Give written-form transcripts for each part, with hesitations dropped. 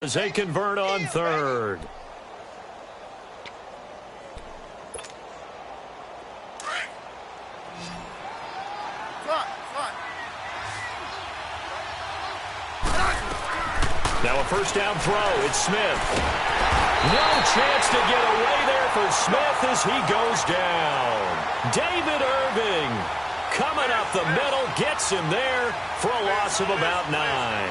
As they convert on third. Now a first down throw. It's Smith. No chance to get away there for Smith as he goes down. David Irving coming up the middle, gets him there for a loss of about 9.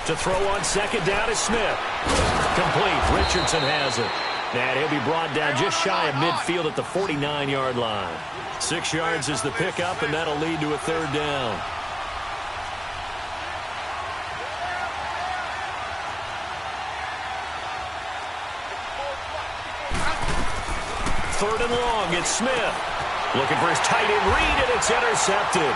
To throw on second down is Smith. Complete. Richardson has it. And he'll be brought down just shy of midfield at the 49-yard line. 6 yards is the pickup, and that'll lead to a third down. Third and long. It's Smith. Looking for his tight end read, and it's intercepted.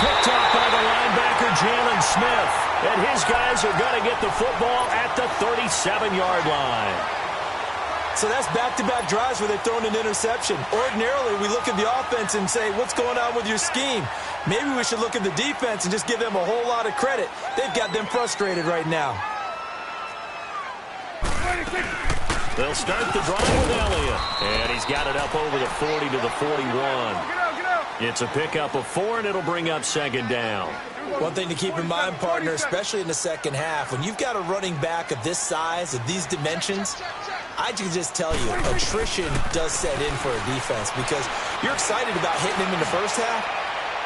Picked off by the linebacker, Jalen Smith. And his guys are going to get the football at the 37-yard line. So that's back-to-back drives where they've thrown an interception. Ordinarily, we look at the offense and say, what's going on with your scheme? Maybe we should look at the defense and just give them a whole lot of credit. They've got them frustrated right now. They'll start the drive with Elliott. And he's got it up over the 40 to the 41. It's a pickup of 4, and it'll bring up second down. One thing to keep in mind, partner, especially in the second half, when you've got a running back of this size, of these dimensions, I can just tell you, attrition does set in for a defense because you're excited about hitting him in the first half.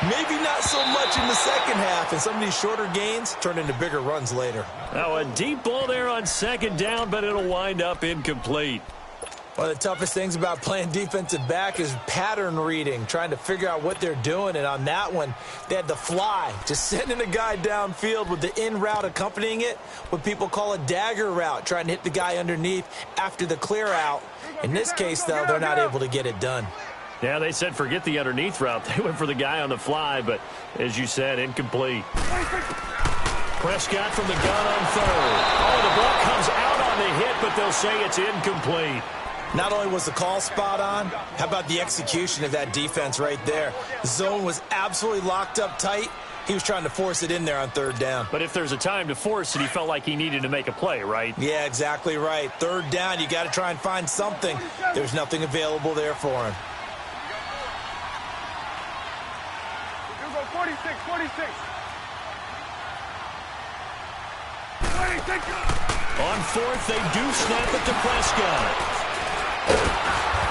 Maybe not so much in the second half, and some of these shorter gains turn into bigger runs later. Now a deep ball there on second down, but it'll wind up incomplete. One of the toughest things about playing defensive back is pattern reading, trying to figure out what they're doing. And on that one, they had the fly, just sending a guy downfield with the in route accompanying it, what people call a dagger route, trying to hit the guy underneath after the clear out. In this case, though, they're not able to get it done. Yeah, they said forget the underneath route. They went for the guy on the fly, but as you said, incomplete. Prescott from the gun on third. Oh, the ball comes out on the hit, but they'll say it's incomplete. Not only was the call spot on, how about the execution of that defense right there? The zone was absolutely locked up tight. He was trying to force it in there on third down. But if there's a time to force it, he felt like he needed to make a play, right? Yeah, exactly right. Third down, you got to try and find something. There's nothing available there for him. 46. On fourth, they do snap it to Prescott.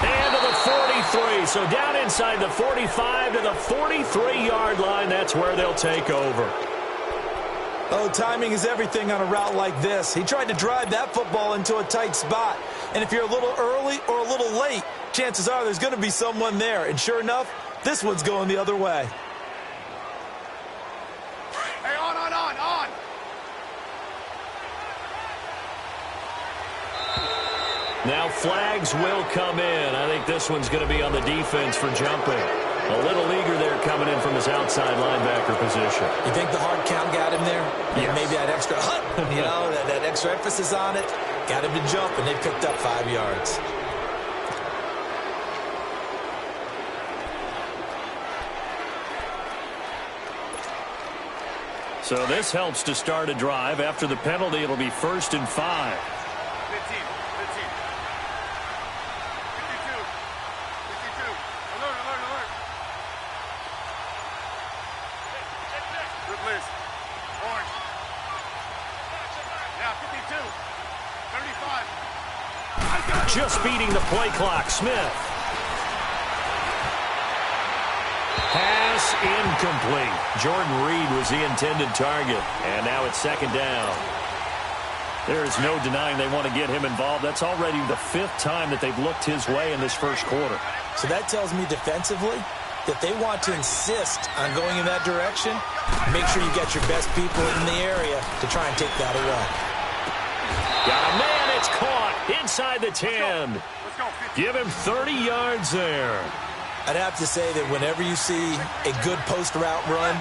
And to the 43. So down inside the 45 to the 43-yard line. That's where they'll take over. Oh, timing is everything on a route like this. He tried to drive that football into a tight spot. And if you're a little early or a little late, chances are there's going to be someone there. And sure enough, this one's going the other way. Hey, on. Now flags will come in. I think this one's going to be on the defense for jumping. A little eager there coming in from his outside linebacker position. You think the hard count got him there? Yes. Maybe that extra that extra emphasis on it got him to jump, and they picked up 5 yards. So this helps to start a drive. After the penalty, it'll be 1st and 5. 52. Alert. Good list. Orange. Now 52. 35. Just beating the play clock. Smith. Pass incomplete. Jordan Reed was the intended target. And now it's second down. There is no denying they want to get him involved. That's already the 5th time that they've looked his way in this first quarter. So that tells me defensively that they want to insist on going in that direction. Make sure you get your best people in the area to try and take that away. Got a man. It's caught inside the 10. Let's go. Give him 30 yards there. I'd have to say that whenever you see a good post route run,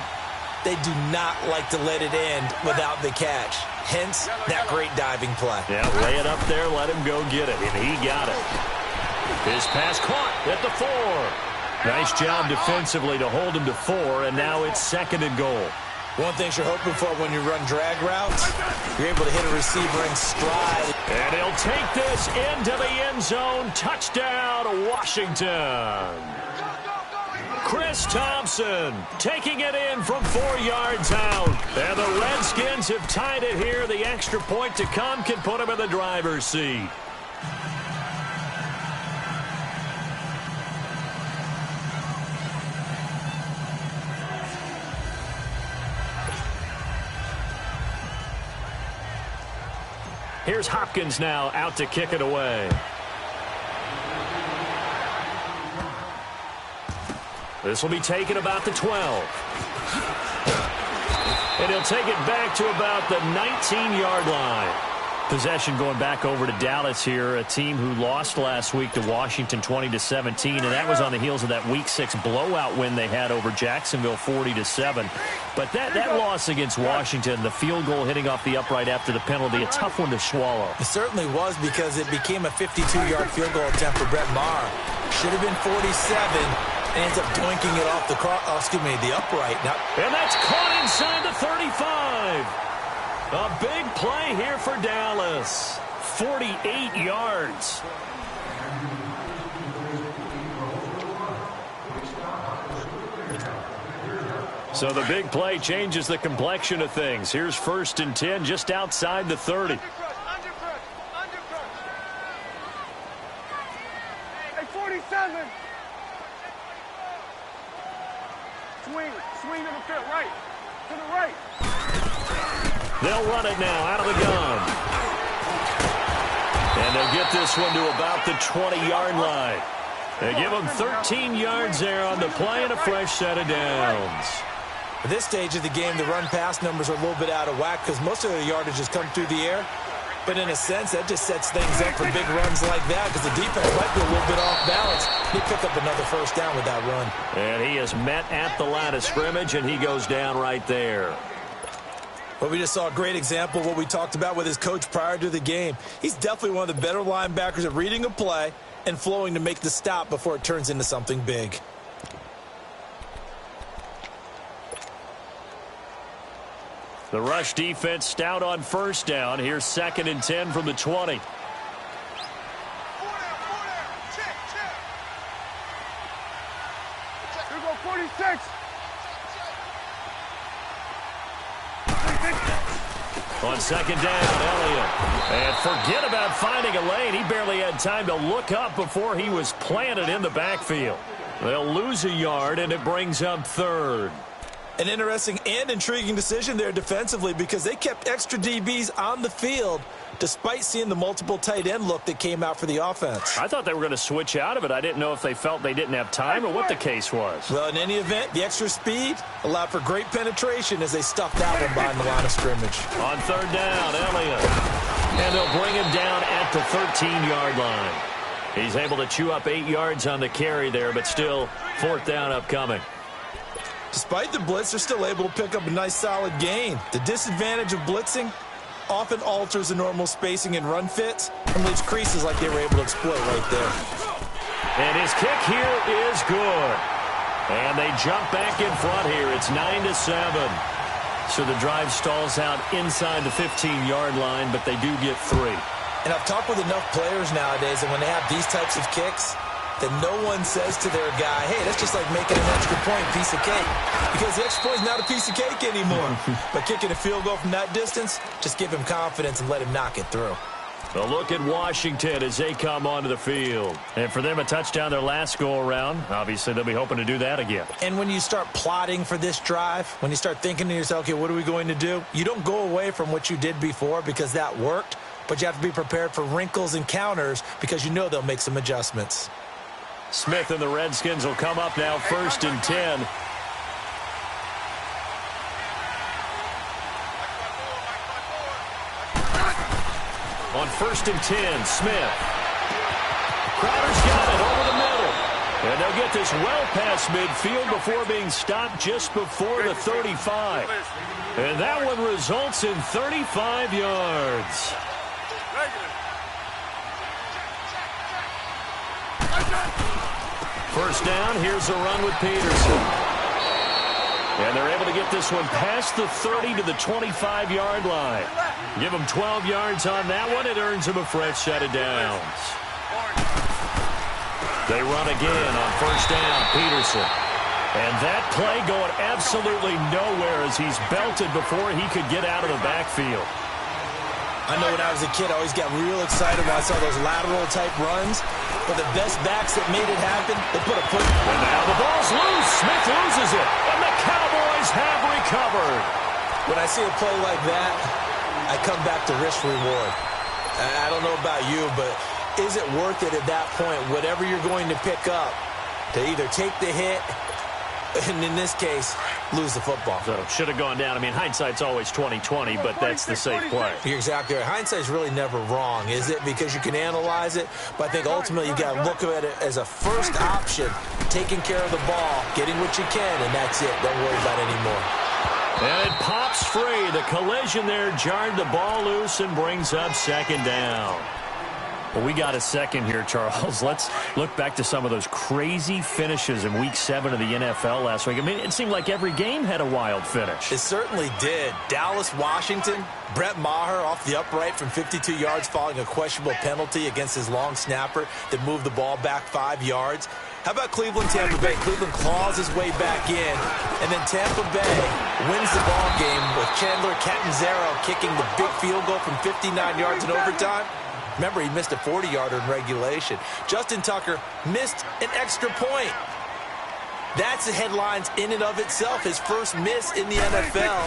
they do not like to let it end without the catch. Hence, that great diving play. Yeah, lay it up there, let him go get it, and he got it. His pass caught at the 4. Nice job defensively to hold him to 4, and now it's 2nd and goal. One thing you're hoping for when you run drag routes, you're able to hit a receiver in stride. And he'll take this into the end zone. Touchdown, Washington. Chris Thompson taking it in from 4 yards out. And the Redskins have tied it here. The extra point to come can put them in the driver's seat. Here's Hopkins now out to kick it away. This will be taken about the 12. And he'll take it back to about the 19-yard line. Possession going back over to Dallas here, a team who lost last week to Washington 20-17, and that was on the heels of that Week 6 blowout win they had over Jacksonville 40-7. But that loss against Washington, the field goal hitting off the upright after the penalty, a tough one to swallow. It certainly was because it became a 52-yard field goal attempt for Brett Maher. Should have been 47. And ends up doinking it off the upright. Now, and that's caught inside the 35. A big play here for Dallas. 48 yards. So the big play changes the complexion of things. Here's 1st and 10 just outside the 30. Hey, 47. Swing to the field, right. To the right. They'll run it now out of the gun. And they'll get this one to about the 20-yard line. They give them 13 yards there on the play and a fresh set of downs. At this stage of the game, the run-pass numbers are a little bit out of whack because most of the yardage has come through the air. But in a sense, that just sets things up for big runs like that because the defense might be a little bit off balance. He picked up another 1st down with that run. And he is met at the line of scrimmage, and he goes down right there. Well, we just saw a great example of what we talked about with his coach prior to the game. He's definitely one of the better linebackers at reading a play and flowing to make the stop before it turns into something big. The rush defense stout on 1st down. Here's 2nd and 10 from the 20. Check. Here we go, 46. On 2nd down, Elliott. And forget about finding a lane. He barely had time to look up before he was planted in the backfield. They'll lose a yard, and it brings up 3rd. An interesting and intriguing decision there defensively because they kept extra DBs on the field despite seeing the multiple tight end look that came out for the offense. I thought they were going to switch out of it. I didn't know if they felt they didn't have time or what the case was. Well, in any event, the extra speed allowed for great penetration as they stuffed that one behind the line of scrimmage. On 3rd down, Elliott. And they'll bring him down at the 13-yard line. He's able to chew up 8 yards on the carry there, but still 4th down upcoming. Despite the blitz, they're still able to pick up a nice solid gain. The disadvantage of blitzing often alters the normal spacing and run fits and leaves creases like they were able to exploit right there. And his kick here is good. And they jump back in front here. It's 9-7. So the drive stalls out inside the 15-yard line, but they do get 3. And I've talked with enough players nowadays that when they have these types of kicks, that no one says to their guy, hey, that's just like making an extra point piece of cake. Because the extra point is not a piece of cake anymore. But kicking a field goal from that distance, just give him confidence and let him knock it through. A look at Washington as they come onto the field. And for them, a touchdown their last go-around. Obviously, they'll be hoping to do that again. And when you start plotting for this drive, when you start thinking to yourself, okay, what are we going to do? You don't go away from what you did before because that worked. But you have to be prepared for wrinkles and counters because you know they'll make some adjustments. Smith and the Redskins will come up now 1st and 10. On 1st and 10, Smith. Crowder's got it over the middle. And they'll get this well past midfield before being stopped just before the 35. And that one results in 35 yards. first down. Here's a run with Peterson. And they're able to get this one past the 30 to the 25-yard line. Give them 12 yards on that one. It earns them a fresh set of downs. They run again on first down, Peterson. And that play going absolutely nowhere as he's belted before he could get out of the backfield. I know when I was a kid, I always got real excited when I saw those lateral-type runs. But the best backs that made it happen, they put a foot. And now the ball's loose. Smith loses it. And the Cowboys have recovered. When I see a play like that, I come back to risk-reward. I don't know about you, but is it worth it at that point, whatever you're going to pick up, to either take the hit, and in this case, lose the football? So should have gone down. I mean, hindsight's always 20/20, but that's the safe play. You're exactly right. Hindsight's really never wrong, is it? Because you can analyze it, but I think ultimately you got to look at it as a first option, taking care of the ball, getting what you can, and that's it. Don't worry about it anymore. And it pops free. The collision there jarred the ball loose and brings up second down. Well, we got a second here, Charles. Let's look back to some of those crazy finishes in Week 7 of the NFL last week. I mean, it seemed like every game had a wild finish. It certainly did. Dallas, Washington, Brett Maher off the upright from 52 yards following a questionable penalty against his long snapper that moved the ball back 5 yards. How about Cleveland, Tampa Bay? Cleveland claws his way back in, and then Tampa Bay wins the ball game with Chandler Catanzaro kicking the big field goal from 59 yards in overtime. Remember, he missed a 40-yarder in regulation. Justin Tucker missed an extra point. That's the headlines in and of itself. His first miss in the NFL.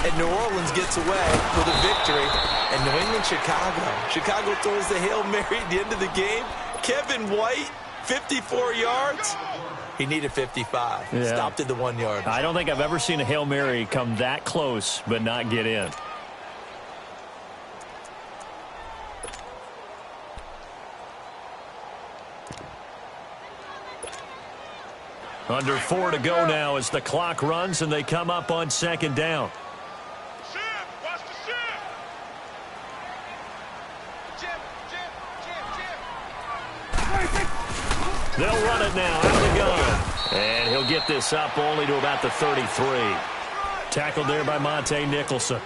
And New Orleans gets away with a victory. And New England, Chicago. Chicago throws the Hail Mary at the end of the game. Kevin White, 54 yards. He needed 55. Yeah. Stopped at the 1 yard. I don't think I've ever seen a Hail Mary come that close but not get in. Under 4 to go now as the clock runs and they come up on second down. Watch the They'll run it now out of the gun. And he'll get this up only to about the 33. Tackled there by Monte Nicholson.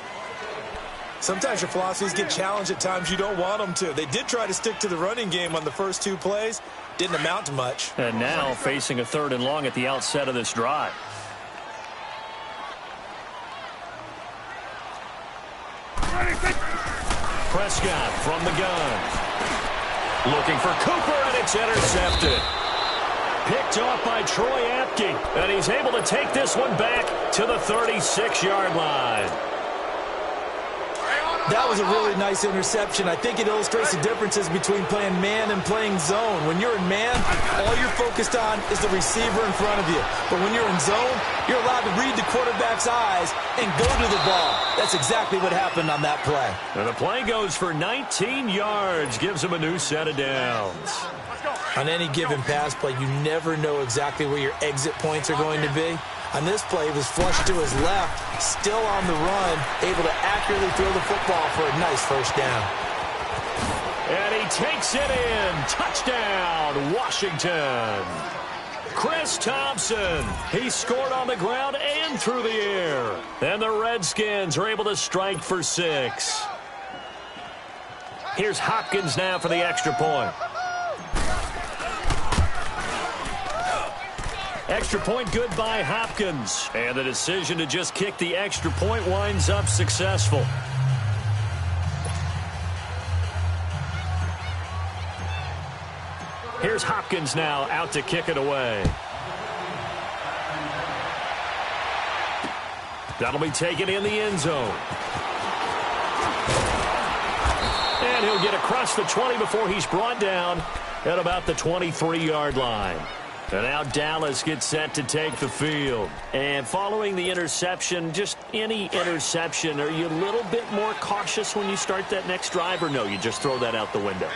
Sometimes your philosophies get challenged at times you don't want them to. They did try to stick to the running game on the first 2 plays. Didn't amount to much. And now facing a 3rd and long at the outset of this drive. Prescott from the gun. Looking for Cooper, and it's intercepted. Picked off by Troy Apke. And he's able to take this one back to the 36-yard line. That was a really nice interception. I think it illustrates the differences between playing man and playing zone. When you're in man, all you're focused on is the receiver in front of you. But when you're in zone, you're allowed to read the quarterback's eyes and go to the ball. That's exactly what happened on that play. And the play goes for 19 yards. Gives him a new set of downs. On any given pass play, you never know exactly where your exit points are going to be. On this play, he was flushed to his left, still on the run, able to accurately throw the football for a nice first down. And he takes it in. Touchdown, Washington. Chris Thompson. He scored on the ground and through the air. And the Redskins are able to strike for 6. Here's Hopkins now for the extra point. Extra point good by Hopkins. And the decision to just kick the extra point winds up successful. Here's Hopkins now out to kick it away. That'll be taken in the end zone. And he'll get across the 20 before he's brought down at about the 23-yard line. And now Dallas gets set to take the field. And following the interception, just any interception, are you a little bit more cautious when you start that next drive, or no, you just throw that out the window?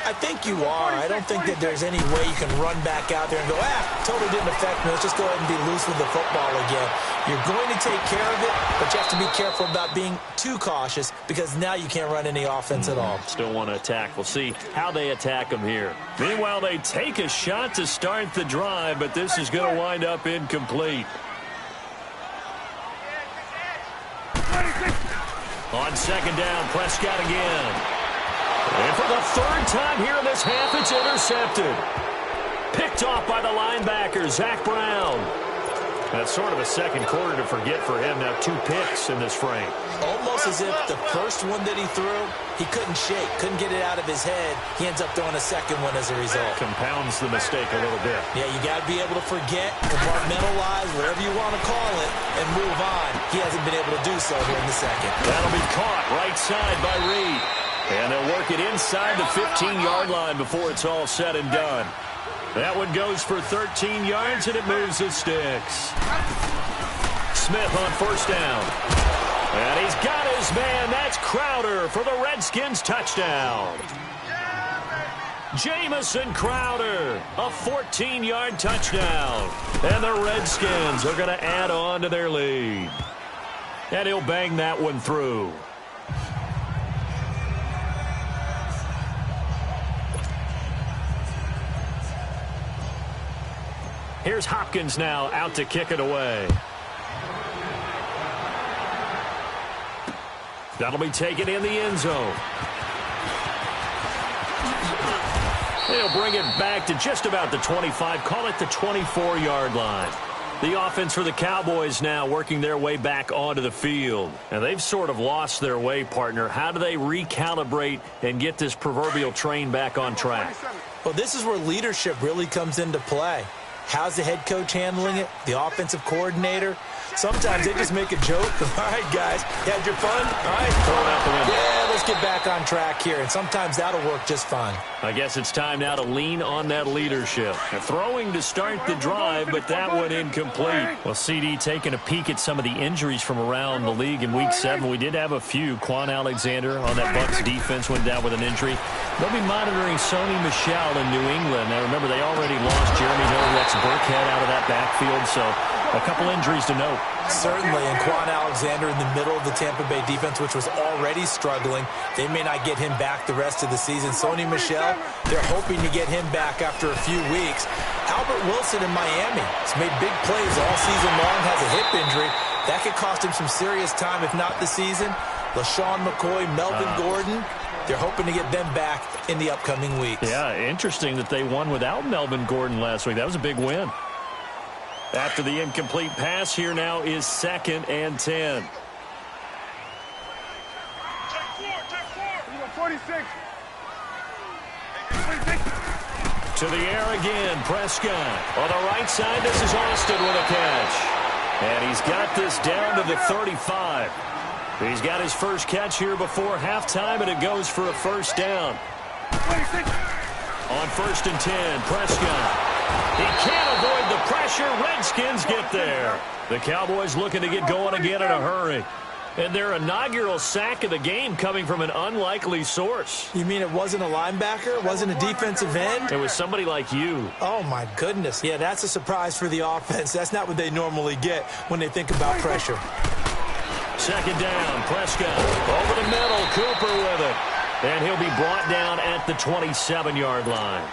I think you are. I don't think that there's any way you can run back out there and go, totally didn't affect me. Let's just go ahead and be loose with the football again. You're going to take care of it, but you have to be careful about being too cautious because now you can't run any offense at all. Still want to attack. We'll see how they attack them here. Meanwhile, they take a shot to start the drive, but this is going to wind up incomplete. On second down, Prescott again. And for the third time here in this half, it's intercepted. Picked off by the linebacker, Zach Brown. That's sort of a second quarter to forget for him. Now 2 picks in this frame. Almost as if the first one that he threw, he couldn't shake, couldn't get it out of his head. He ends up throwing a second one as a result. Compounds the mistake a little bit. Yeah, you got to be able to forget, compartmentalize, whatever you want to call it, and move on. He hasn't been able to do so here in the second. That'll be caught right side by Reed. And they'll work it inside the 15-yard line before it's all said and done. That one goes for 13 yards, and it moves the sticks. Smith on first down. And he's got his man. That's Crowder for the Redskins touchdown. Jamison Crowder, a 14-yard touchdown. And the Redskins are going to add on to their lead. And he'll bang that one through. Here's Hopkins now out to kick it away. That'll be taken in the end zone. They'll bring it back to just about the 25, call it the 24-yard line. The offense for the Cowboys now working their way back onto the field. And they've sort of lost their way, partner. How do they recalibrate and get this proverbial train back on track? Well, this is where leadership really comes into play. How's the head coach handling it? The offensive coordinator? Sometimes they just make a joke. All right, guys, you had your fun? All right, throw it out the window. Yeah, let's get back on track here. And sometimes that'll work just fine. I guess it's time now to lean on that leadership. They're throwing to start the drive, but that one incomplete. Well, CD taking a peek at some of the injuries from around the league in Week 7. We did have a few. Quan Alexander on that Bucs defense went down with an injury. They'll be monitoring Sony Michel in New England. Now, remember, they already lost Jeremy Hill, Rex Burkhead out of that backfield, so a couple injuries to note. Certainly, and Quan Alexander in the middle of the Tampa Bay defense, which was already struggling. They may not get him back the rest of the season. Sony Michel, they're hoping to get him back after a few weeks. Albert Wilson in Miami has made big plays all season long, has a hip injury. That could cost him some serious time, if not the season. LaShawn McCoy, Melvin Gordon, they're hoping to get them back in the upcoming weeks. Yeah, interesting that they won without Melvin Gordon last week. That was a big win. After the incomplete pass, here now is 2nd and 10. Take 4. 46. To the air again, Prescott. On the right side, this is Austin with a catch. And he's got this down to the 35. He's got his first catch here before halftime, and it goes for a first down. 26. On 1st and 10, Prescott. He can't avoid the pressure. Redskins get there. The Cowboys looking to get going again in a hurry. And their inaugural sack of the game coming from an unlikely source. You mean it wasn't a linebacker? It wasn't a defensive end? It was somebody like you. Oh, my goodness. Yeah, that's a surprise for the offense. That's not what they normally get when they think about pressure. 2nd down, Prescott. Over the middle, Cooper with it. And he'll be brought down at the 27-yard line.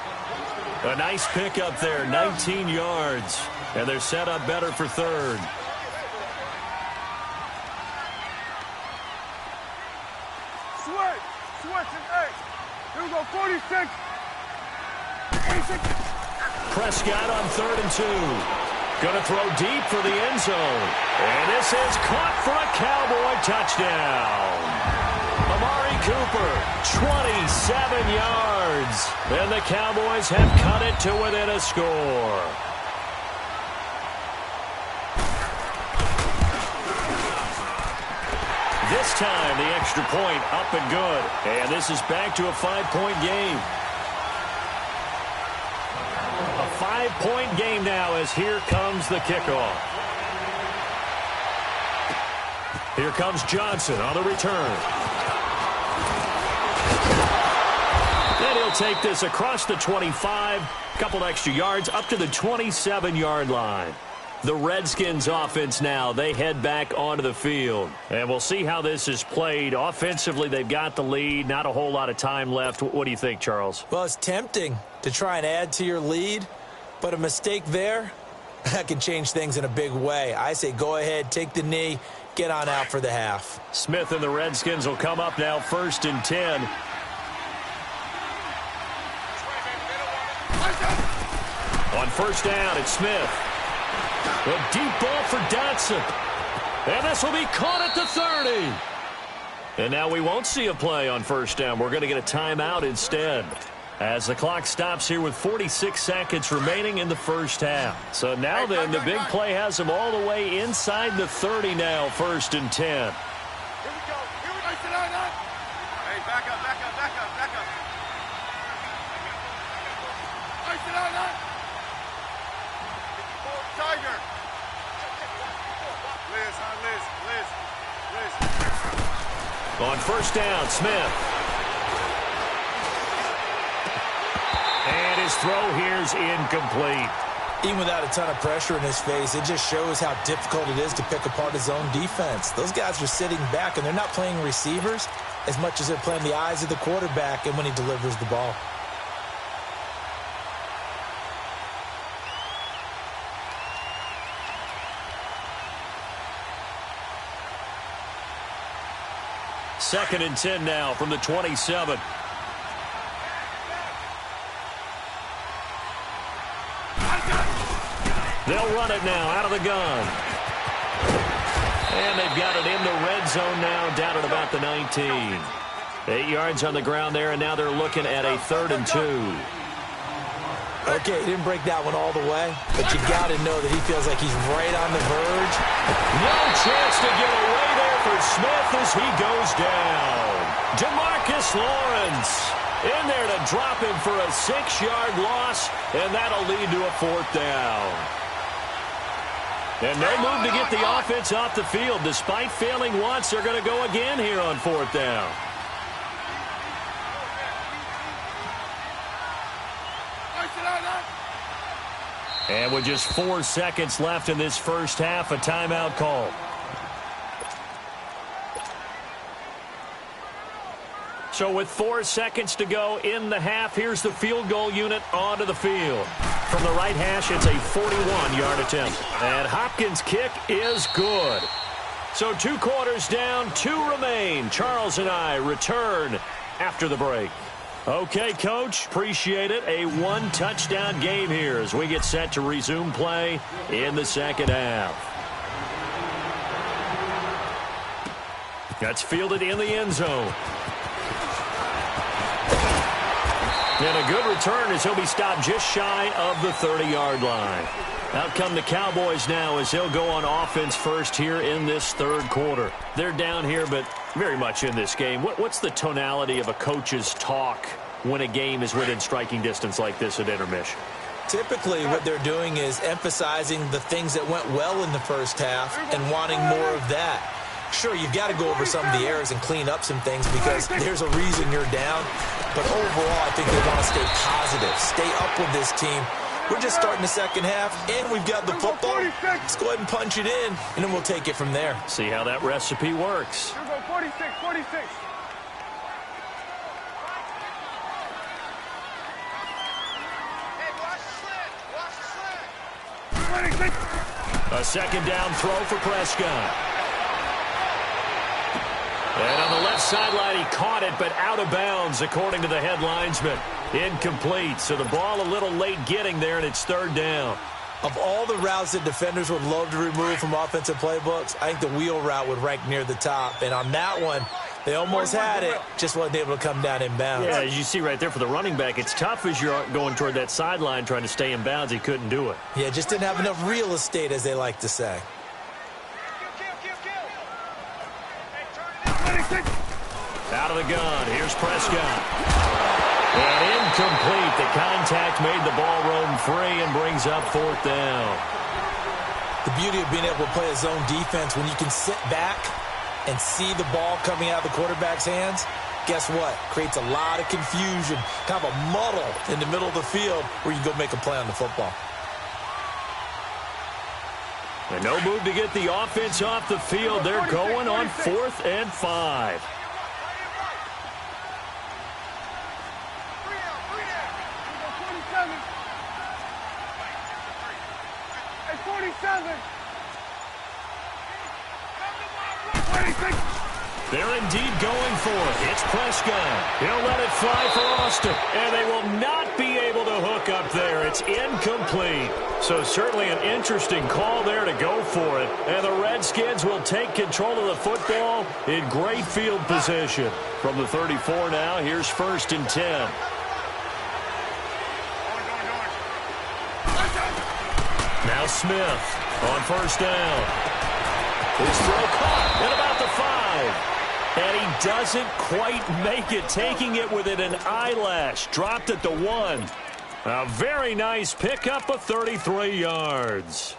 A nice pickup there, 19 yards. And they're set up better for 3rd. Switch and 8. Here we go, 46. Prescott on 3rd and 2. Going to throw deep for the end zone. And this is caught for a Cowboy touchdown. Amari Cooper, 27 yards. And the Cowboys have cut it to within a score. This time, the extra point up and good. And this is back to a 5-point game. A 5-point game now as here comes the kickoff. Here comes Johnson on the return. And he'll They'll take this across the 25, a couple extra yards, up to the 27-yard line. The Redskins offense now, they head back onto the field. And we'll see how this is played. Offensively, they've got the lead. Not a whole lot of time left. What do you think, Charles? Well, it's tempting to try and add to your lead, but a mistake there, that can change things in a big way. I say go ahead, take the knee, get on out for the half. Smith and the Redskins will come up now 1st and 10. On 1st down, it's Smith. A deep ball for Dotson. And this will be caught at the 30. And now we won't see a play on 1st down. We're going to get a timeout instead, as the clock stops here with 46 seconds remaining in the first half. So now then, the big play has them all the way inside the 30 now, 1st and 10. Here we go. Here we go. Hey, back up. Tiger. Liz. On 1st down, Smith. And his throw here's incomplete. Even without a ton of pressure in his face, it just shows how difficult it is to pick apart his own defense. Those guys are sitting back, and they're not playing receivers as much as they're playing the eyes of the quarterback and when he delivers the ball. Second and 10 now from the 27. They'll run it now out of the gun. And they've got it in the red zone now, down at about the 19. 8 yards on the ground there, and now they're looking at a 3rd and 2. Okay, he didn't break that one all the way, but you got to know that he feels like he's right on the verge. No chance to get away there for Smith as he goes down. DeMarcus Lawrence in there to drop him for a 6-yard loss, and that'll lead to a 4th down. And no move to get the offense off the field. Despite failing once, they're going to go again here on 4th down. And with just 4 seconds left in this first half, a timeout call. So with 4 seconds to go in the half, here's the field goal unit onto the field. From the right hash, it's a 41-yard attempt. And Hopkins' kick is good. So 2 quarters down, 2 remain. Charles and I return after the break. Okay, Coach, appreciate it. A 1-touchdown game here as we get set to resume play in the second half. That's fielded in the end zone. And a good return as he'll be stopped just shy of the 30-yard line. Out come the Cowboys now as they'll go on offense first here in this 3rd quarter. They're down here, but very much in this game. What's the tonality of a coach's talk when a game is within striking distance like this at intermission? Typically, what they're doing is emphasizing the things that went well in the first half and wanting more of that. Sure, you've got to go over some of the errors and clean up some things because there's a reason you're down. But overall, I think they want to stay positive, stay up with this team. We're just starting the second half, and we've got the football. Let's go ahead and punch it in, and then we'll take it from there. See how that recipe works. Here we go, 46. A 2nd down throw for Prescott. And on the left sideline, he caught it, but out of bounds, according to the head linesman. Incomplete, so the ball a little late getting there, and it's 3rd down. Of all the routes that defenders would love to remove from offensive playbooks, I think the wheel route would rank near the top. And on that one, they almost had it, just wasn't able to come down in bounds. Yeah, as you see right there for the running back, it's tough as you're going toward that sideline trying to stay in bounds. He couldn't do it. Yeah, just didn't have enough real estate, as they like to say. Out of the gun, here's Prescott. And incomplete. The contact made the ball roam free and brings up 4th down. The beauty of being able to play a zone defense when you can sit back and see the ball coming out of the quarterback's hands guess what? Creates a lot of confusion, kind of a muddle in the middle of the field where you can go make a play on the football. And no move to get the offense off the field. They're going on 4th and 5. They're indeed going for it. It's Prescott. He'll let it fly for Austin. And they will not be able to hook up there. It's incomplete. So certainly an interesting call there to go for it. And the Redskins will take control of the football in great field position. From the 34 now, here's 1st and 10. Now Smith on 1st down. His throw caught at about the 5. And he doesn't quite make it, taking it within an eyelash. Dropped at the 1. A very nice pickup of 33 yards.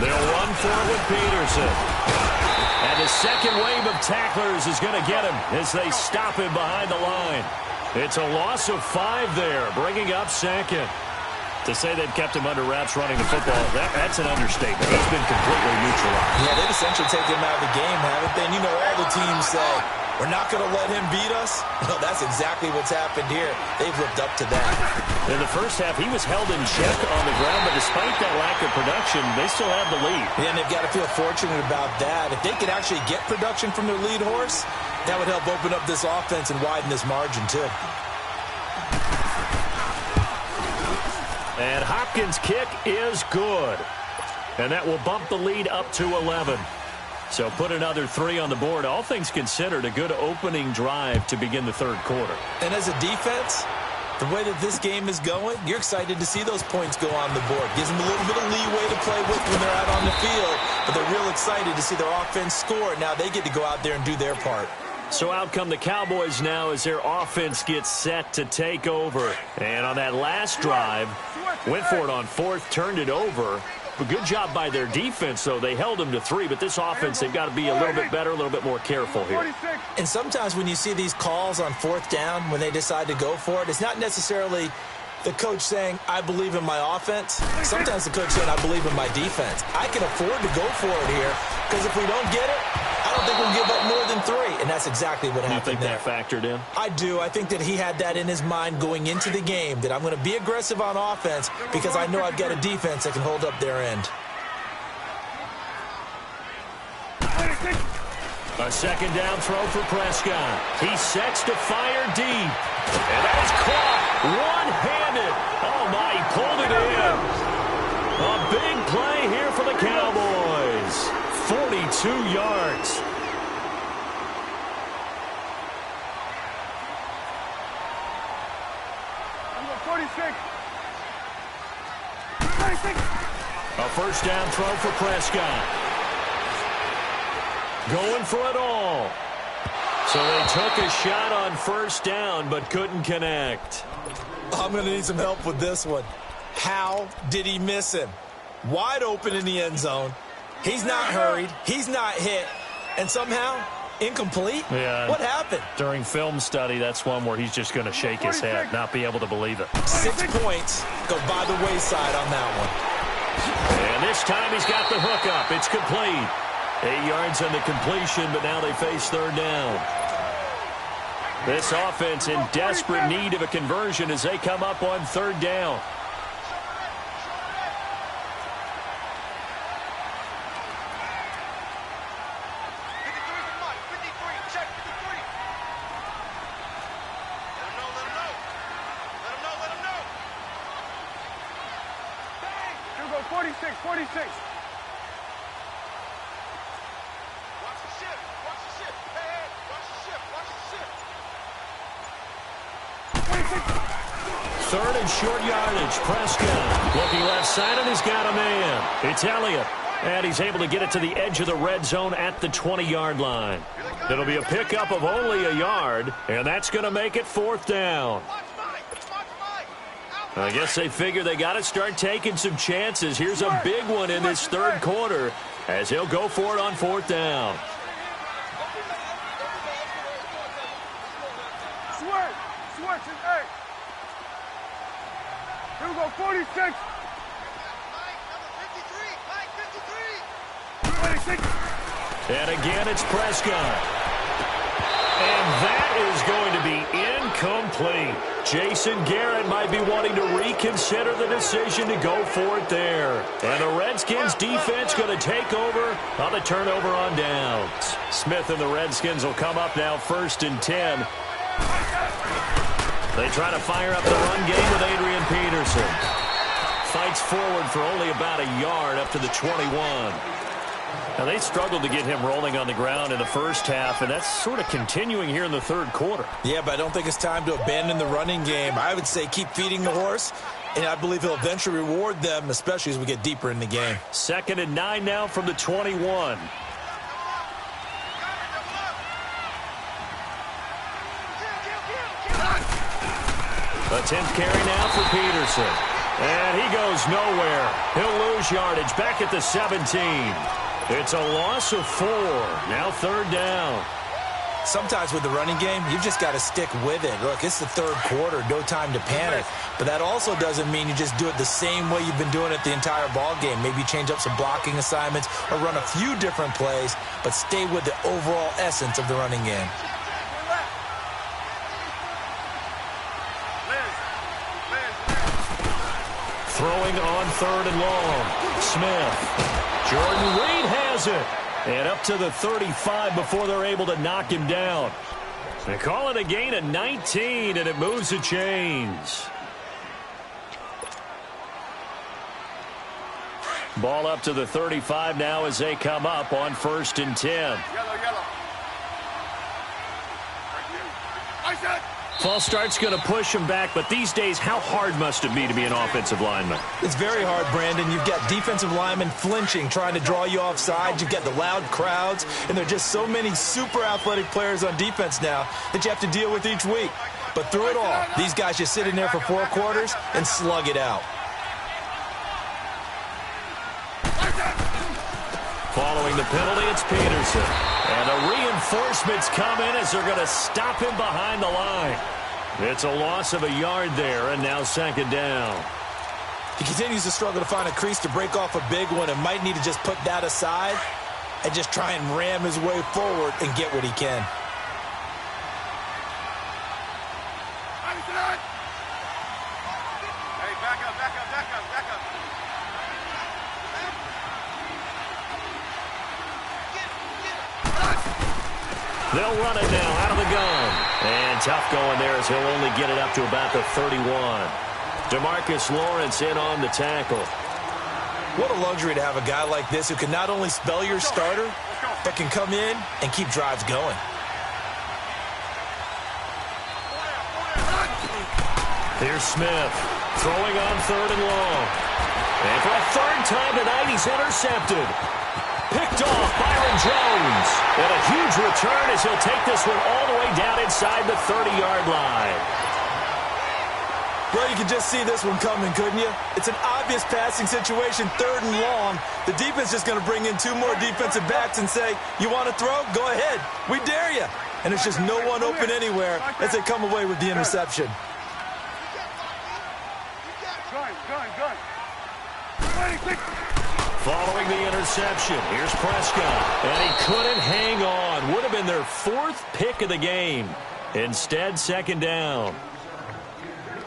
They'll run for it with Peterson. And the second wave of tacklers is going to get him as they stop him behind the line. It's a loss of 5 there, bringing up 2nd. To say they've kept him under wraps running the football, that's an understatement. He's been completely neutralized. Yeah, they've essentially taken him out of the game, haven't they? And you know all the teams say, we're not going to let him beat us. Well, that's exactly what's happened here. They've lived up to that. In the first half, he was held in check on the ground, but despite that lack of production, they still have the lead. Yeah, and they've got to feel fortunate about that. If they could actually get production from their lead horse, that would help open up this offense and widen this margin, too. And Hopkins' kick is good. And that will bump the lead up to 11. So put another 3 on the board. All things considered, a good opening drive to begin the 3rd quarter. And as a defense, the way that this game is going, you're excited to see those points go on the board. Gives them a little bit of leeway to play with when they're out on the field. But they're real excited to see their offense score. Now they get to go out there and do their part. So out come the Cowboys now as their offense gets set to take over. And on that last drive, went for it on 4th, turned it over. A good job by their defense, though. They held them to 3, but this offense, they've got to be a little bit better, a little bit more careful here. And sometimes when you see these calls on 4th down, when they decide to go for it, it's not necessarily the coach saying, I believe in my offense. Sometimes the coach saying, I believe in my defense. I can afford to go for it here, because if we don't get it, I don't think we'll give up more than 3. And that's exactly what happened there. You think that factored in? I do. I think that he had that in his mind going into the game, that I'm going to be aggressive on offense because I know I've got a defense that can hold up their end. A 2nd down throw for Prescott. He sets to fire deep. And that is caught one-handed. Oh, my, he pulled it in. A big play here for the Cowboys. 42 yards. A 1st down throw for Prescott. Going for it all. So they took a shot on 1st down but couldn't connect. I'm going to need some help with this one. How did he miss him? Wide open in the end zone. He's not hurried. He's not hit. And somehow, incomplete? Yeah. What happened? During film study, that's one where he's just going to shake his head, not be able to believe it. 6 points go by the wayside on that one. And this time he's got the hook up. It's complete. 8 yards on the completion, but now they face 3rd down. This offense in desperate need of a conversion as they come up on 3rd down. Third and short yardage. Prescott looking left side, and he's got a man. It's Elliott, and he's able to get it to the edge of the red zone at the 20-yard line. It'll be a pickup of only a yard, and that's going to make it 4th down. I guess they figure they got to start taking some chances. Here's a big one in this third quarter as he'll go for it on fourth down. Switch, hey. Here we go, 46. 26. And again, it's Prescott. And that is going to be incomplete. Jason Garrett might be wanting to reconsider the decision to go for it there. And the Redskins defense going to take over on the turnover on downs. Smith and the Redskins will come up now 1st and 10. They try to fire up the run game with Adrian Peterson. Fights forward for only about a yard up to the 21. Now, they struggled to get him rolling on the ground in the first half, and that's sort of continuing here in the third quarter. Yeah, but I don't think it's time to abandon the running game. I would say keep feeding the horse, and I believe he'll eventually reward them, especially as we get deeper in the game. 2nd and 9 now from the 21. A 10th carry now for Peterson. And he goes nowhere. He'll lose yardage back at the 17. It's a loss of 4. Now 3rd down. Sometimes with the running game, you've just got to stick with it. Look, it's the third quarter, no time to panic. But that also doesn't mean you just do it the same way you've been doing it the entire ball game. Maybe change up some blocking assignments or run a few different plays, but stay with the overall essence of the running game. Throwing on 3rd and long. Smith. Jordan Reed has it. And up to the 35 before they're able to knock him down. They call it a gain of 19, and it moves the chains. Ball up to the 35 now as they come up on 1st and 10. Yellow. False start's going to push him back, but these days, how hard must it be to be an offensive lineman? It's very hard, Brandon. You've got defensive linemen flinching, trying to draw you offside. You've got the loud crowds, and there are just so many super athletic players on defense now that you have to deal with each week. But through it all, these guys just sit in there for 4 quarters and slug it out. Following the penalty, it's Peterson. And the reinforcements come in as they're going to stop him behind the line. It's a loss of a yard there, and now 2nd down. He continues to struggle to find a crease to break off a big one and might need to just put that aside and just try and ram his way forward and get what he can. Hey, back up. They'll run it now out of the gun. And tough going there as he'll only get it up to about the 31. DeMarcus Lawrence in on the tackle. What a luxury to have a guy like this who can not only spell your starter, but can come in and keep drives going. Here's Smith throwing on 3rd and long. And for a 3rd time tonight, he's intercepted. Picked off Byron Jones. And a huge return as he'll take this one all the way down inside the 30-yard line. Well, you can just see this one coming, couldn't you? It's an obvious passing situation, 3rd and long. The defense is going to bring in 2 more defensive backs and say, you want to throw? Go ahead. We dare you. And there's just no one open anywhere as they come away with the interception. Gun. 26. Following the interception, here's Prescott. And he couldn't hang on. Would have been their 4th pick of the game. Instead, 2nd down.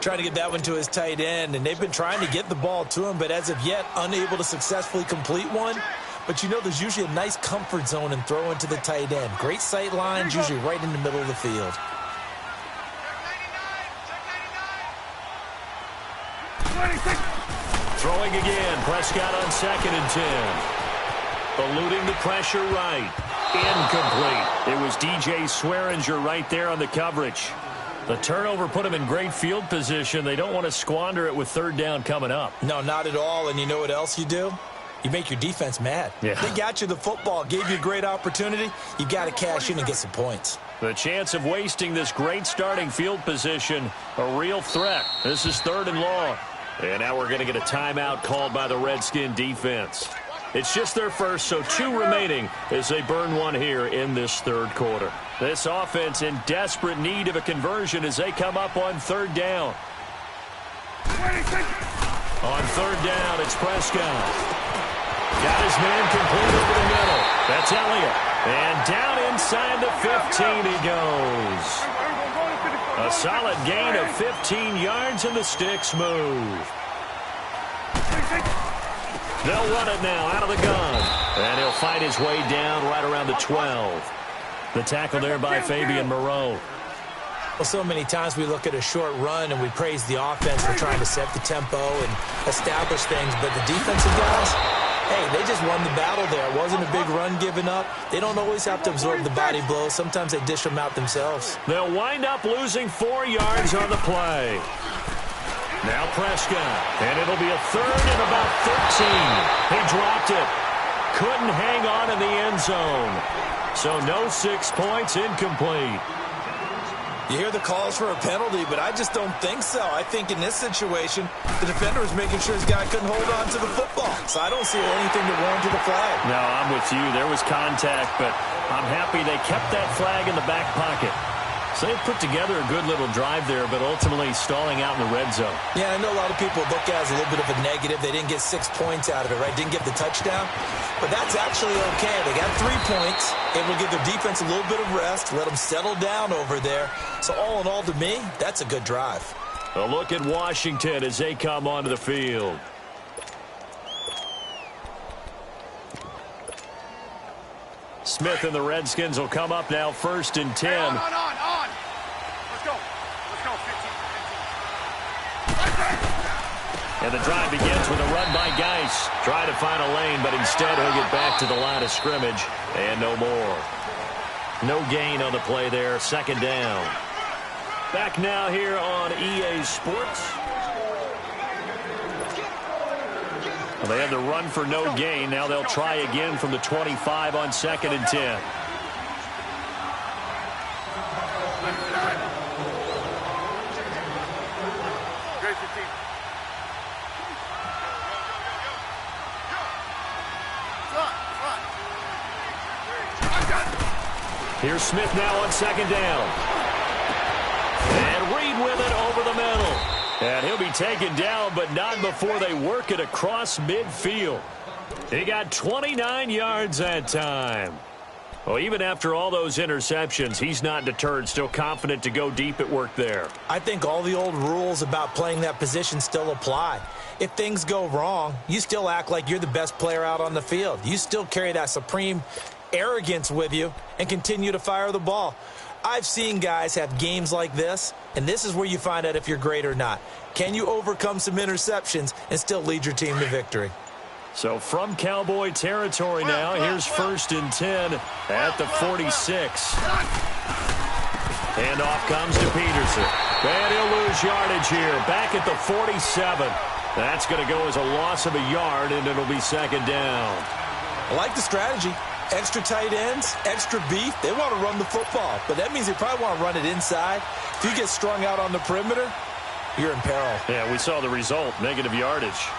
Trying to get that one to his tight end, and they've been trying to get the ball to him, but as of yet, unable to successfully complete one. But you know there's usually a nice comfort zone in throwing to the tight end. Great sight lines, usually right in the middle of the field. Throwing again, Prescott on 2nd and 10. Eluding the pressure right. Incomplete. It was DJ Swearinger right there on the coverage. The turnover put him in great field position. They don't want to squander it with 3rd down coming up. No, not at all. And you know what else you do? You make your defense mad. Yeah. They got you the football, gave you a great opportunity. You got to cash in and get some points. The chance of wasting this great starting field position, a real threat. This is 3rd and long. And now we're going to get a timeout called by the Redskin defense. It's just their first, so 2 remaining as they burn one here in this 3rd quarter. This offense in desperate need of a conversion as they come up on 3rd down. On 3rd down, it's Prescott. Got his man complete over the middle. That's Elliott. And down inside the 15 he goes. A solid gain of 15 yards, and the sticks move. They'll run it now out of the gun. And he'll fight his way down right around the 12. The tackle there by Fabian Moreau. Well, so many times we look at a short run and we praise the offense for trying to set the tempo and establish things, but the defensive guys, hey, they just won the battle there. It wasn't a big run given up. They don't always have to absorb the body blows. Sometimes they dish them out themselves. They'll wind up losing 4 yards on the play. Now Prescott, and it'll be a 3rd and about 13. He dropped it. Couldn't hang on in the end zone. So no 6 points, incomplete. You hear the calls for a penalty, but I just don't think so. I think in this situation, the defender was making sure his guy couldn't hold on to the football. So I don't see anything that warranted a flag. No, I'm with you. There was contact, but I'm happy they kept that flag in the back pocket. So they put together a good little drive there, but ultimately stalling out in the red zone. Yeah, I know a lot of people look at it as a little bit of a negative. They didn't get 6 points out of it, right? Didn't get the touchdown. But that's actually okay. They got 3 points. It will give their defense a little bit of rest, let them settle down over there. So all in all, to me, that's a good drive. A look at Washington as they come onto the field. Smith and the Redskins will come up now 1st and 10. On. Let's go. 15. And the drive begins with a run by Geis. Try to find a lane, but instead he'll get back to the line of scrimmage. And no more. No gain on the play there. 2nd down. Back now here on EA Sports. Well, they had the run for no gain. Now they'll try again from the 25 on 2nd and 10. Here's Smith now on 2nd down. And Reed with it over the middle. And he'll be taken down, but not before they work it across midfield. He got 29 yards that time. Well, even after all those interceptions, he's not deterred, still confident to go deep at work there. I think all the old rules about playing that position still apply. If things go wrong, you still act like you're the best player out on the field. You still carry that supreme arrogance with you and continue to fire the ball. I've seen guys have games like this, and this is where you find out if you're great or not. Can you overcome some interceptions and still lead your team to victory? So from Cowboy territory now, here's 1st and 10 at the 46. And off comes to Peterson. And he'll lose yardage here, back at the 47. That's going to go as a loss of a yard, and it'll be 2nd down. I like the strategy. Extra tight ends, extra beef. They want to run the football, but that means they probably want to run it inside. If you get strung out on the perimeter, you're in peril. Yeah, we saw the result, negative yardage.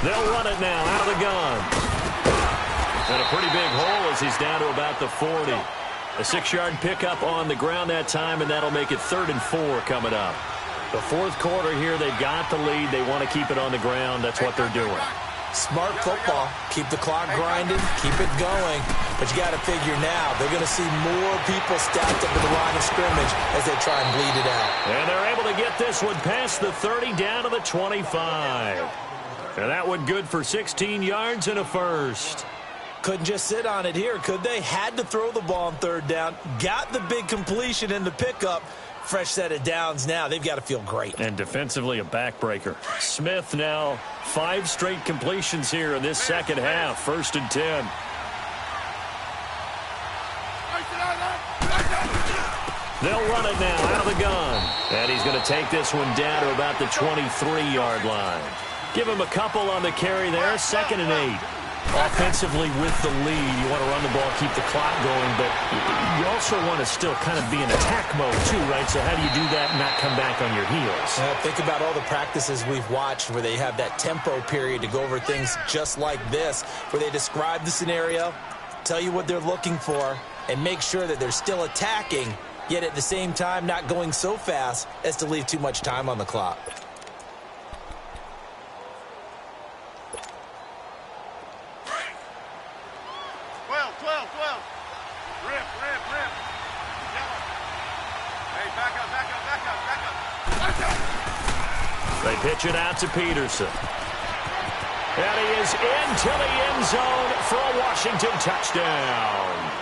They'll run it now out of the gun. And a pretty big hole as he's down to about the 40. A 6-yard pickup on the ground that time, and that'll make it 3rd and 4 coming up. The 4th quarter here, they've got the lead. They want to keep it on the ground. That's what they're doing. Smart football. Keep the clock grinding. Keep it going. But you got to figure now, they're going to see more people stacked up at the line of scrimmage as they try and bleed it out. And they're able to get this one past the 30 down to the 25. And that one good for 16 yards and a first. Couldn't just sit on it here, could they? Had to throw the ball on 3rd down. Got the big completion in the pickup. Fresh set of downs now. They've got to feel great. And defensively, a backbreaker. Smith now 5 straight completions here in this 2nd half. 1st and 10. They'll run it now out of the gun. And he's going to take this one down to about the 23-yard line. Give him a couple on the carry there. 2nd and 8. Offensively with the lead, you want to run the ball, keep the clock going, but you also want to still kind of be in attack mode too, right? So how do you do that and not come back on your heels? Think about all the practices we've watched where they have that tempo period to go over things just like this, where they describe the scenario, tell you what they're looking for, and make sure that they're still attacking, yet at the same time not going so fast as to leave too much time on the clock. They pitch it out to Peterson. And he is into the end zone for a Washington touchdown.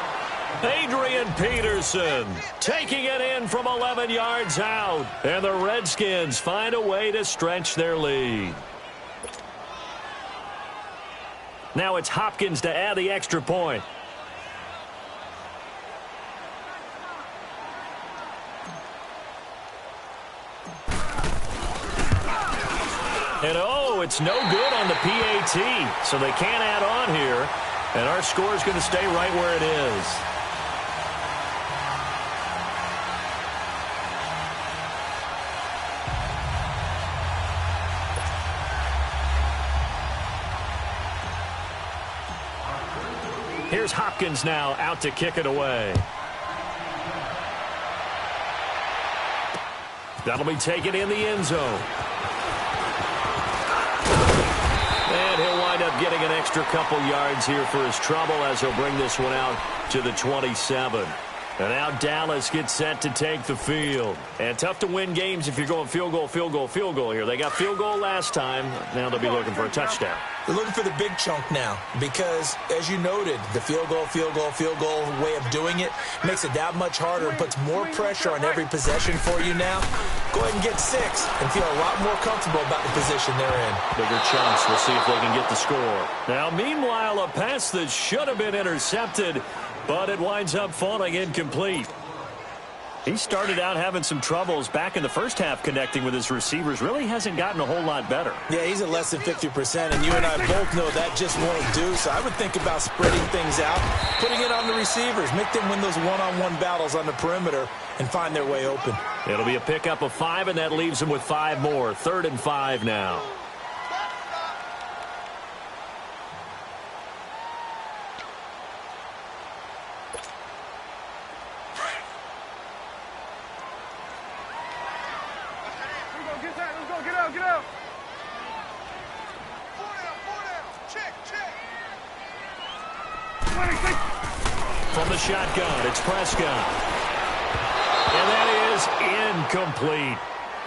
Adrian Peterson taking it in from 11 yards out. And the Redskins find a way to stretch their lead. Now it's Hopkins to add the extra point. And oh, it's no good on the PAT, so they can't add on here. And our score is going to stay right where it is. Here's Hopkins now out to kick it away. That'll be taken in the end zone. And he'll wind up getting an extra couple yards here for his trouble as he'll bring this one out to the 27. And now Dallas gets set to take the field. And tough to win games if you're going field goal, field goal, field goal here. They got field goal last time. Now they'll be looking for a touchdown. They're looking for the big chunk now because, as you noted, the field goal, field goal, field goal way of doing it makes it that much harder and puts more pressure on every possession for you now. Go ahead and get 6 and feel a lot more comfortable about the position they're in. Bigger chunks. We'll see if they can get the score. Now, meanwhile, a pass that should have been intercepted, but it winds up falling incomplete. He started out having some troubles back in the first half connecting with his receivers. Really hasn't gotten a whole lot better. Yeah, he's at less than 50%, and you and I both know that just won't do. So I would think about spreading things out, putting it on the receivers, make them win those one-on-one battles on the perimeter and find their way open. It'll be a pickup of 5, and that leaves them with 5 more. 3rd and 5 now. From the shotgun, it's Prescott. And that is incomplete.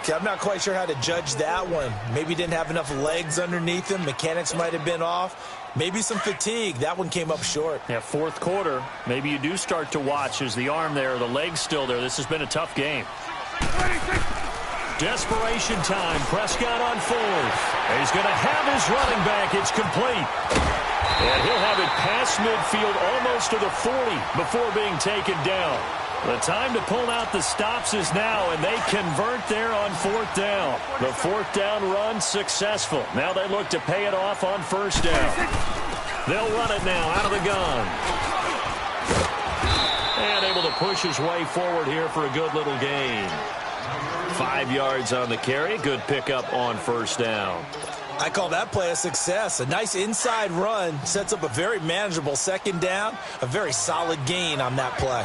Okay, I'm not quite sure how to judge that one. Maybe didn't have enough legs underneath him. Mechanics might have been off. Maybe some fatigue. That one came up short. Yeah, 4th quarter. Maybe you do start to watch as the arm there, the leg's still there. This has been a tough game. Desperation time. Prescott on 4th. And he's going to have his running back. It's complete. And he'll have it past midfield almost to the 40 before being taken down. The time to pull out the stops is now, and they convert there on 4th down. The 4th down run successful. Now they look to pay it off on 1st down. They'll run it now out of the gun. And able to push his way forward here for a good little gain. 5 yards on the carry. Good pickup on 1st down. I call that play a success. A nice inside run sets up a very manageable 2nd down. A very solid gain on that play.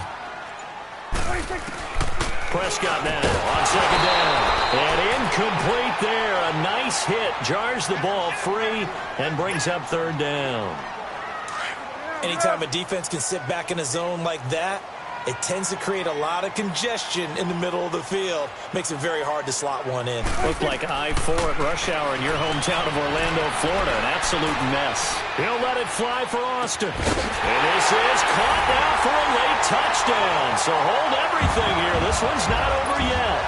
Prescott now on 2nd down. And incomplete there. A nice hit. Jars the ball free and brings up 3rd down. Anytime a defense can sit back in a zone like that, it tends to create a lot of congestion in the middle of the field. Makes it very hard to slot one in. Looked like I-4 at rush hour in your hometown of Orlando, Florida. An absolute mess. He'll let it fly for Austin. And this is caught now for a late touchdown. So hold everything here. This one's not over yet.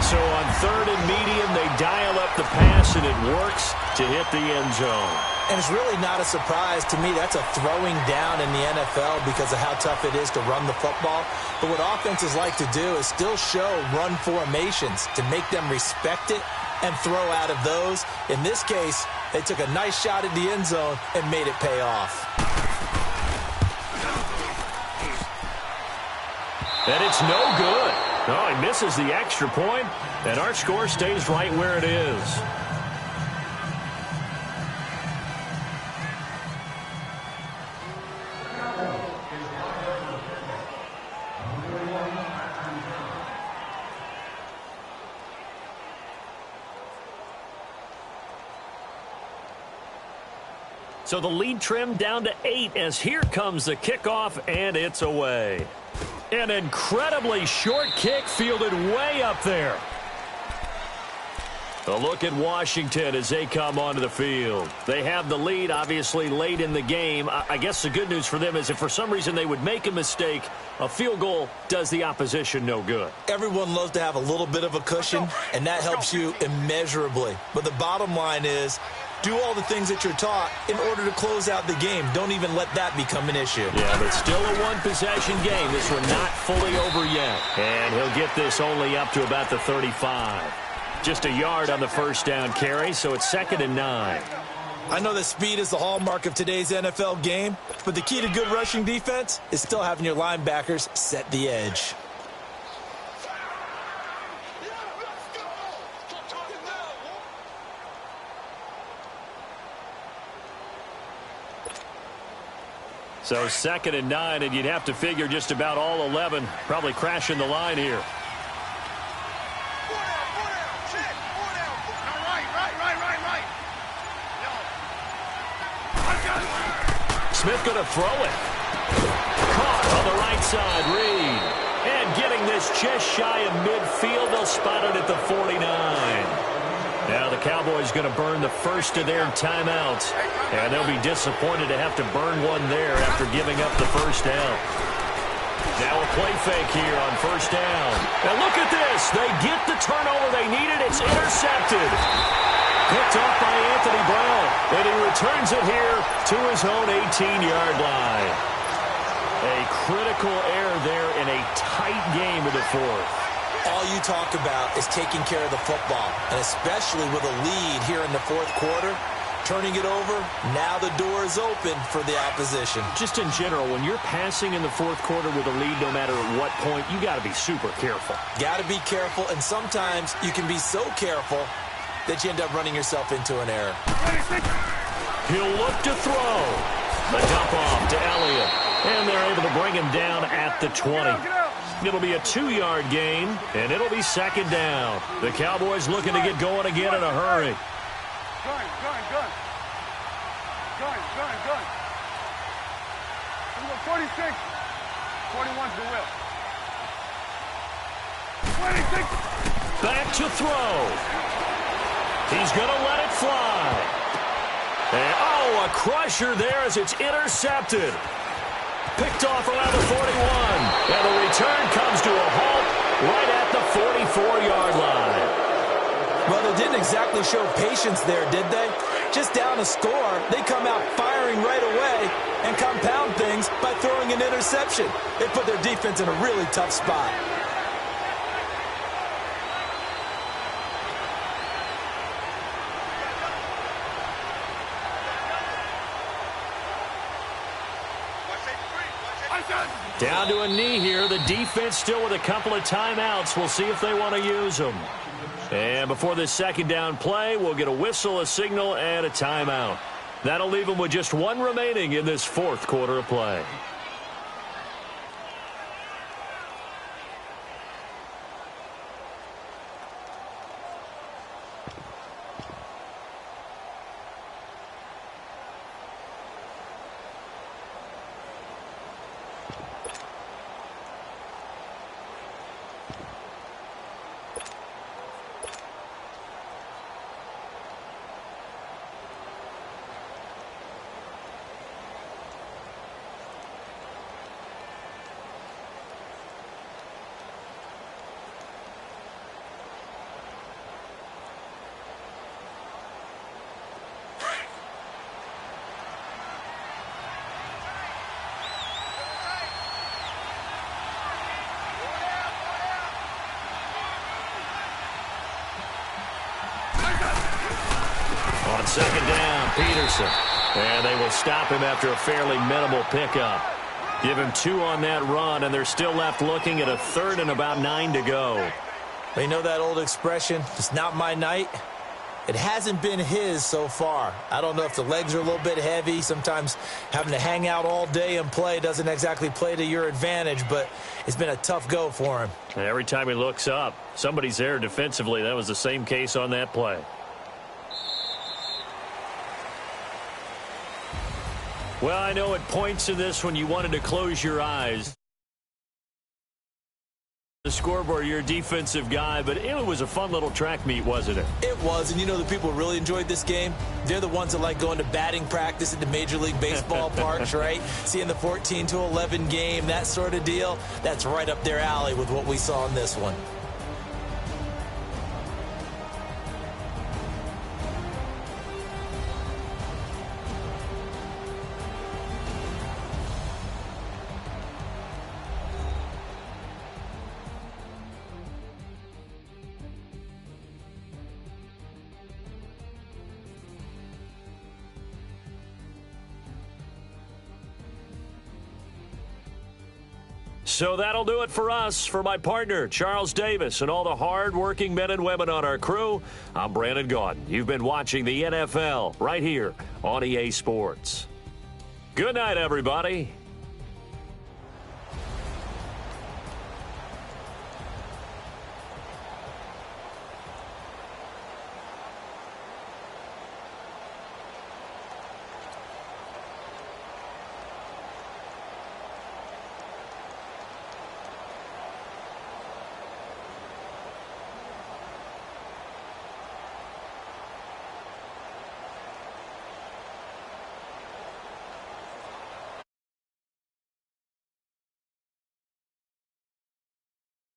So on 3rd and medium, they dial up the pass, and it works to hit the end zone. And it's really not a surprise to me. That's a throwing down in the NFL because of how tough it is to run the football. But what offenses like to do is still show run formations to make them respect it and throw out of those. In this case, they took a nice shot at the end zone and made it pay off. And it's no good. Oh, he misses the extra point, and our score stays right where it is. So the lead trimmed down to 8 as here comes the kickoff, and it's away. An incredibly short kick fielded way up there. A look at Washington as they come onto the field. They have the lead, obviously, late in the game. I guess the good news for them is if for some reason they would make a mistake, a field goal does the opposition no good. Everyone loves to have a little bit of a cushion, and that helps you immeasurably. But the bottom line is, do all the things that you're taught in order to close out the game. Don't even let that become an issue. Yeah, but still a one-possession game. This one not fully over yet. And he'll get this only up to about the 35. Just a yard on the first down carry, so it's 2nd and 9. I know that speed is the hallmark of today's NFL game, but the key to good rushing defense is still having your linebackers set the edge. So 2nd and 9, and you'd have to figure just about all 11 probably crashing the line here. Smith going to throw it. Caught on the right side, Reed. And getting this just shy of midfield, they'll spot it at the 49. Now the Cowboys going to burn the first of their timeouts. And they'll be disappointed to have to burn one there after giving up the first down. Now a play fake here on first down. And look at this. They get the turnover they needed. It's intercepted. Picked off by Anthony Brown. And he returns it here to his own 18-yard line. A critical error there in a tight game of the fourth. All you talk about is taking care of the football, and especially with a lead here in the fourth quarter, turning it over, now the door is open for the opposition. Just in general, when you're passing in the fourth quarter with a lead, no matter at what point, you got to be super careful. Got to be careful, and sometimes you can be so careful that you end up running yourself into an error. He'll look to throw. The dump off to Elliott, and they're able to bring him down at the 20. It'll be a 2-yard gain, and it'll be 2nd down. The Cowboys looking to get going again in a hurry. Gun. We go 46. 41 to the wheel. 26. Back to throw. He's going to let it fly. And, a crusher there as it's intercepted. Picked off around the 41. And the return comes to a halt right at the 44-yard line. Well, they didn't exactly show patience there, did they? Just down a score, they come out firing right away and compound things by throwing an interception. They put their defense in a really tough spot. Down to a knee here. The defense still with a couple of timeouts. We'll see if they want to use them. And before this 2nd down play, we'll get a whistle, a signal, and a timeout. That'll leave them with just one remaining in this fourth quarter of play. On second down, Peterson. And they will stop him after a fairly minimal pickup. Give him 2 on that run, and they're still left looking at a 3rd and about 9 to go. You know that old expression, it's not my night? It hasn't been his so far. I don't know if the legs are a little bit heavy. Sometimes having to hang out all day and play doesn't exactly play to your advantage, but it's been a tough go for him. And every time he looks up, somebody's there defensively. That was the same case on that play. Well, I know at points in this when you wanted to close your eyes. The scoreboard, you're a defensive guy, but it was a fun little track meet, wasn't it? It was, and you know the people who really enjoyed this game? They're the ones that like going to batting practice at the Major League Baseball parks, right? Seeing the 14-11 game, that sort of deal. That's right up their alley with what we saw in this one. So that'll do it for us. For my partner, Charles Davis, and all the hard-working men and women on our crew, I'm Brandon Gaudin. You've been watching the NFL right here on EA Sports. Good night, everybody.